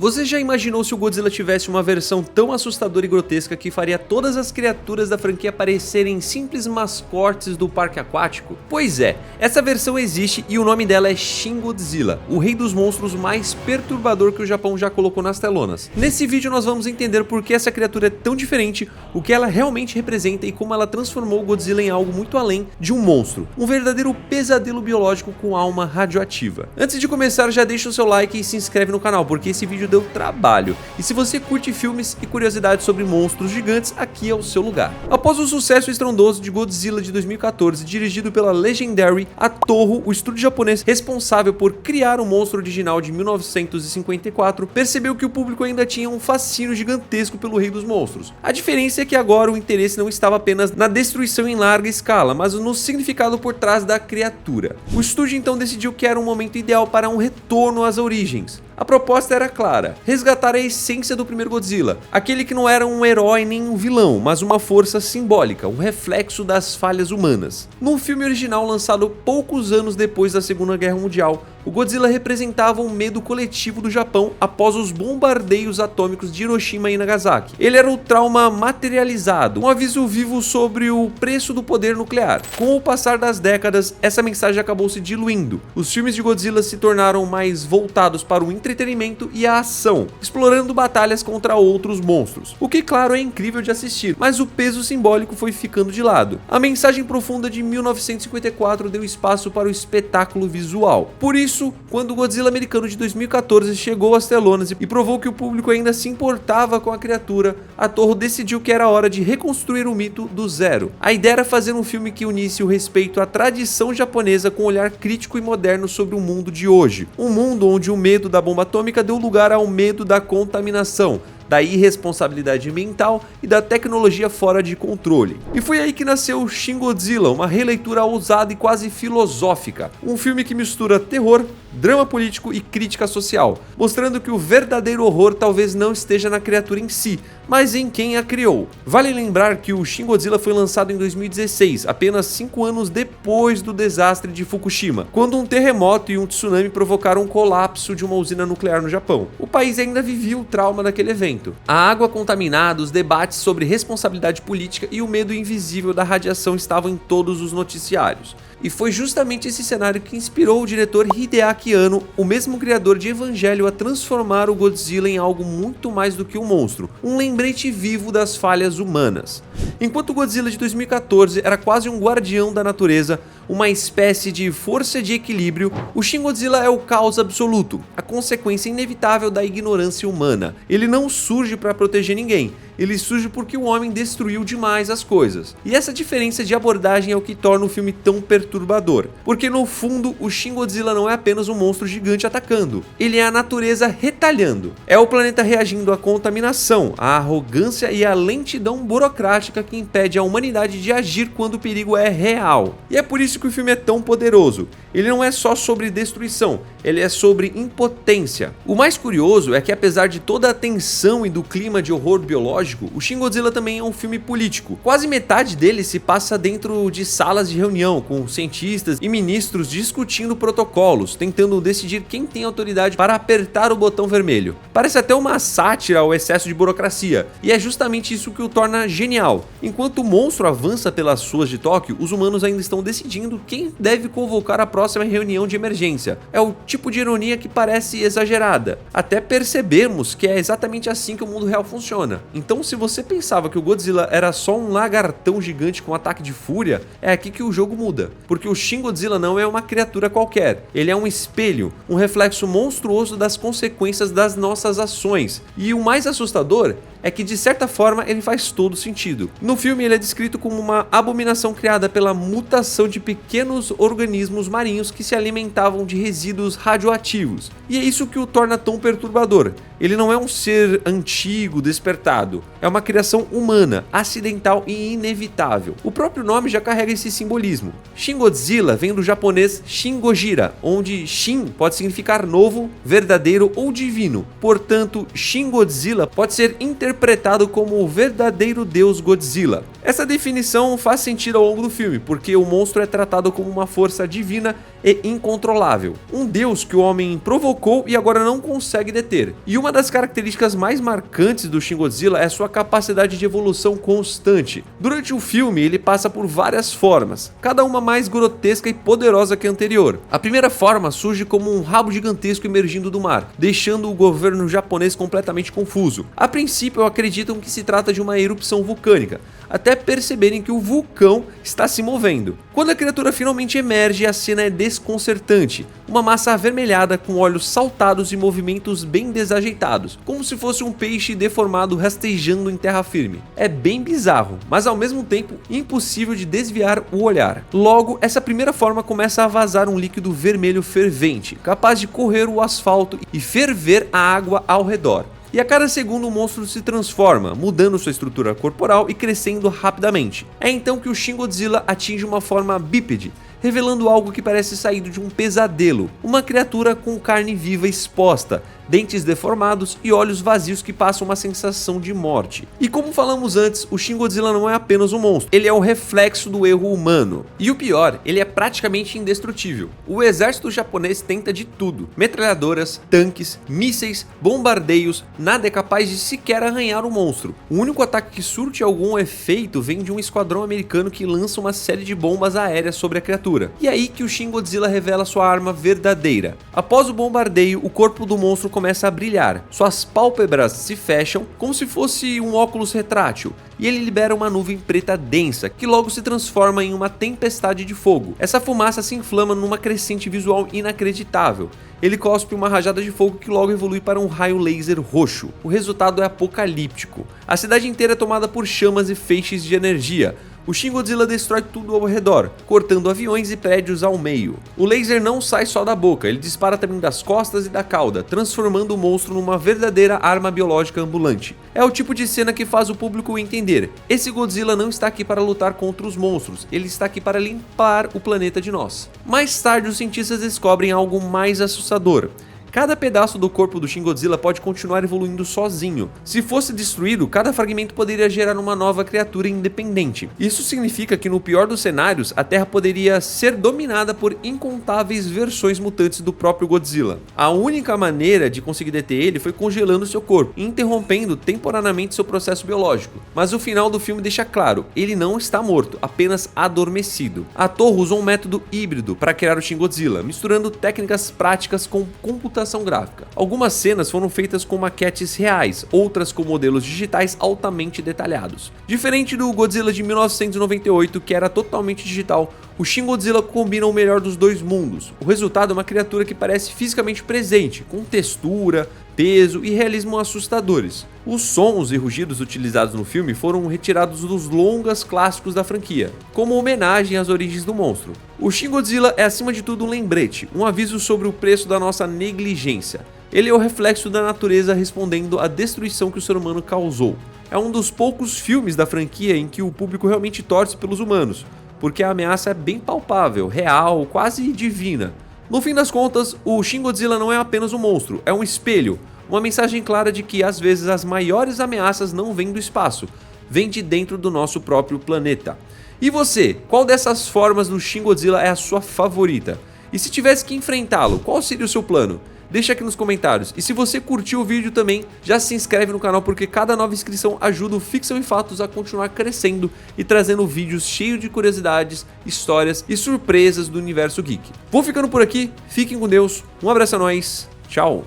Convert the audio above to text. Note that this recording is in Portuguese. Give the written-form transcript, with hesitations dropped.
Você já imaginou se o Godzilla tivesse uma versão tão assustadora e grotesca que faria todas as criaturas da franquia parecerem simples mascotes do parque aquático? Pois é, essa versão existe e o nome dela é Shin Godzilla, o rei dos monstros mais perturbador que o Japão já colocou nas telonas. Nesse vídeo nós vamos entender por que essa criatura é tão diferente, o que ela realmente representa e como ela transformou o Godzilla em algo muito além de um monstro, um verdadeiro pesadelo biológico com alma radioativa. Antes de começar, já deixa o seu like e se inscreve no canal, porque esse vídeo deu trabalho. E se você curte filmes e curiosidades sobre monstros gigantes, aqui é o seu lugar. Após o sucesso estrondoso de Godzilla de 2014, dirigido pela Legendary, a Toho, o estúdio japonês responsável por criar o monstro original de 1954, percebeu que o público ainda tinha um fascínio gigantesco pelo Rei dos Monstros. A diferença é que agora o interesse não estava apenas na destruição em larga escala, mas no significado por trás da criatura. O estúdio então decidiu que era um momento ideal para um retorno às origens. A proposta era clara: resgatar a essência do primeiro Godzilla, aquele que não era um herói nem um vilão, mas uma força simbólica, um reflexo das falhas humanas. No filme original, lançado poucos anos depois da Segunda Guerra Mundial, o Godzilla representava um medo coletivo do Japão após os bombardeios atômicos de Hiroshima e Nagasaki. Ele era o trauma materializado, um aviso vivo sobre o preço do poder nuclear. Com o passar das décadas, essa mensagem acabou se diluindo. Os filmes de Godzilla se tornaram mais voltados para o entretenimento e a ação, explorando batalhas contra outros monstros, o que claro é incrível de assistir, mas o peso simbólico foi ficando de lado. A mensagem profunda de 1954 deu espaço para o espetáculo visual. Por isso, quando o Godzilla americano de 2014 chegou às telonas e provou que o público ainda se importava com a criatura, a Toho decidiu que era hora de reconstruir o mito do zero. A ideia era fazer um filme que unisse o respeito à tradição japonesa com um olhar crítico e moderno sobre o mundo de hoje, um mundo onde o medo da bomba atômica deu lugar ao medo da contaminação, da irresponsabilidade ambiental e da tecnologia fora de controle. E foi aí que nasceu Shin Godzilla, uma releitura ousada e quase filosófica, um filme que mistura terror, drama político e crítica social, mostrando que o verdadeiro horror talvez não esteja na criatura em si, mas em quem a criou. Vale lembrar que o Shin Godzilla foi lançado em 2016, apenas 5 anos depois do desastre de Fukushima, quando um terremoto e um tsunami provocaram um colapso de uma usina nuclear no Japão. O país ainda vivia o trauma daquele evento. A água contaminada, os debates sobre responsabilidade política e o medo invisível da radiação estavam em todos os noticiários. E foi justamente esse cenário que inspirou o diretor Hideaki Anno, o mesmo criador de Evangelho, a transformar o Godzilla em algo muito mais do que um monstro, um lembrete vivo das falhas humanas. Enquanto o Godzilla de 2014 era quase um guardião da natureza, uma espécie de força de equilíbrio, o Shin Godzilla é o caos absoluto, a consequência inevitável da ignorância humana. Ele não surge para proteger ninguém, ele surge porque o homem destruiu demais as coisas. E essa diferença de abordagem é o que torna o filme tão perturbador, porque no fundo o Shin Godzilla não é apenas um monstro gigante atacando, ele é a natureza retalhando, é o planeta reagindo à contaminação, à arrogância e à lentidão burocrática que impede a humanidade de agir quando o perigo é real. E é por isso que o filme é tão poderoso. Ele não é só sobre destruição, ele é sobre impotência. O mais curioso é que, apesar de toda a tensão e do clima de horror biológico, o Shin Godzilla também é um filme político. Quase metade dele se passa dentro de salas de reunião, com cientistas e ministros discutindo protocolos, tentando decidir quem tem autoridade para apertar o botão vermelho. Parece até uma sátira ao excesso de burocracia, e é justamente isso que o torna genial. Enquanto o monstro avança pelas ruas de Tóquio, os humanos ainda estão decidindo quem deve convocar a próxima reunião de emergência. É o tipo de ironia que parece exagerada, até percebermos que é exatamente assim que o mundo real funciona. Então, se você pensava que o Godzilla era só um lagartão gigante com ataque de fúria, é aqui que o jogo muda, porque o Shin Godzilla não é uma criatura qualquer, ele é um espelho, um reflexo monstruoso das consequências das nossas ações. E o mais assustador é que, de certa forma, ele faz todo sentido. No filme, ele é descrito como uma abominação criada pela mutação de pequenos organismos marinhos que se alimentavam de resíduos radioativos. E é isso que o torna tão perturbador. Ele não é um ser antigo, despertado. É uma criação humana, acidental e inevitável. O próprio nome já carrega esse simbolismo. Shin Godzilla vem do japonês Shin Gojira, onde Shin pode significar novo, verdadeiro ou divino. Portanto, Shin Godzilla pode ser interpretado como o verdadeiro deus Godzilla. Essa definição faz sentido ao longo do filme, porque o monstro é tratado como uma força divina e incontrolável, um deus que o homem provocou e agora não consegue deter. E uma das características mais marcantes do Shin Godzilla é sua capacidade de evolução constante. Durante o filme ele passa por várias formas, cada uma mais grotesca e poderosa que a anterior. A primeira forma surge como um rabo gigantesco emergindo do mar, deixando o governo japonês completamente confuso. A princípio acreditam que se trata de uma erupção vulcânica, até perceberem que o vulcão está se movendo. Quando a criatura finalmente emerge, a cena é desconcertante. Uma massa avermelhada com olhos saltados e movimentos bem desajeitados, como se fosse um peixe deformado rastejando em terra firme. É bem bizarro, mas ao mesmo tempo impossível de desviar o olhar. Logo, essa primeira forma começa a vazar um líquido vermelho fervente, capaz de correr o asfalto e ferver a água ao redor. E a cada segundo o monstro se transforma, mudando sua estrutura corporal e crescendo rapidamente. É então que o Shin Godzilla atinge uma forma bípede, revelando algo que parece saído de um pesadelo, uma criatura com carne viva exposta, dentes deformados e olhos vazios que passam uma sensação de morte. E como falamos antes, o Shin Godzilla não é apenas um monstro, ele é o reflexo do erro humano. E o pior, ele é praticamente indestrutível. O exército japonês tenta de tudo: metralhadoras, tanques, mísseis, bombardeios, nada é capaz de sequer arranhar o monstro. O único ataque que surte algum efeito vem de um esquadrão americano que lança uma série de bombas aéreas sobre a criatura. E é aí que o Shin Godzilla revela sua arma verdadeira. Após o bombardeio, o corpo do monstro começa a brilhar, suas pálpebras se fecham como se fosse um óculos retrátil, e ele libera uma nuvem preta densa, que logo se transforma em uma tempestade de fogo. Essa fumaça se inflama numa crescente visual inacreditável. Ele cospe uma rajada de fogo que logo evolui para um raio laser roxo. O resultado é apocalíptico. A cidade inteira é tomada por chamas e feixes de energia. O Shin Godzilla destrói tudo ao redor, cortando aviões e prédios ao meio. O laser não sai só da boca, ele dispara também das costas e da cauda, transformando o monstro numa verdadeira arma biológica ambulante. É o tipo de cena que faz o público entender: esse Godzilla não está aqui para lutar contra os monstros, ele está aqui para limpar o planeta de nós. Mais tarde, os cientistas descobrem algo mais assustador. Cada pedaço do corpo do Shin Godzilla pode continuar evoluindo sozinho. Se fosse destruído, cada fragmento poderia gerar uma nova criatura independente. Isso significa que no pior dos cenários, a Terra poderia ser dominada por incontáveis versões mutantes do próprio Godzilla. A única maneira de conseguir deter ele foi congelando seu corpo, interrompendo temporariamente seu processo biológico. Mas o final do filme deixa claro, ele não está morto, apenas adormecido. A Toho usou um método híbrido para criar o Shin Godzilla, misturando técnicas práticas com computação gráfica. Algumas cenas foram feitas com maquetes reais, outras com modelos digitais altamente detalhados. Diferente do Godzilla de 1998, que era totalmente digital, o Shin Godzilla combina o melhor dos dois mundos. O resultado é uma criatura que parece fisicamente presente, com textura, peso e realismo assustadores. Os sons e rugidos utilizados no filme foram retirados dos longas clássicos da franquia, como homenagem às origens do monstro. O Shin Godzilla é acima de tudo um lembrete, um aviso sobre o preço da nossa negligência. Ele é o reflexo da natureza respondendo à destruição que o ser humano causou. É um dos poucos filmes da franquia em que o público realmente torce pelos humanos, porque a ameaça é bem palpável, real, quase divina. No fim das contas, o Shin Godzilla não é apenas um monstro, é um espelho, uma mensagem clara de que às vezes as maiores ameaças não vêm do espaço, vêm de dentro do nosso próprio planeta. E você, qual dessas formas do Shin Godzilla é a sua favorita? E se tivesse que enfrentá-lo, qual seria o seu plano? Deixa aqui nos comentários, e se você curtiu o vídeo também, já se inscreve no canal porque cada nova inscrição ajuda o Ficção e Fatos a continuar crescendo e trazendo vídeos cheios de curiosidades, histórias e surpresas do universo geek. Vou ficando por aqui, fiquem com Deus, um abraço a nós, tchau!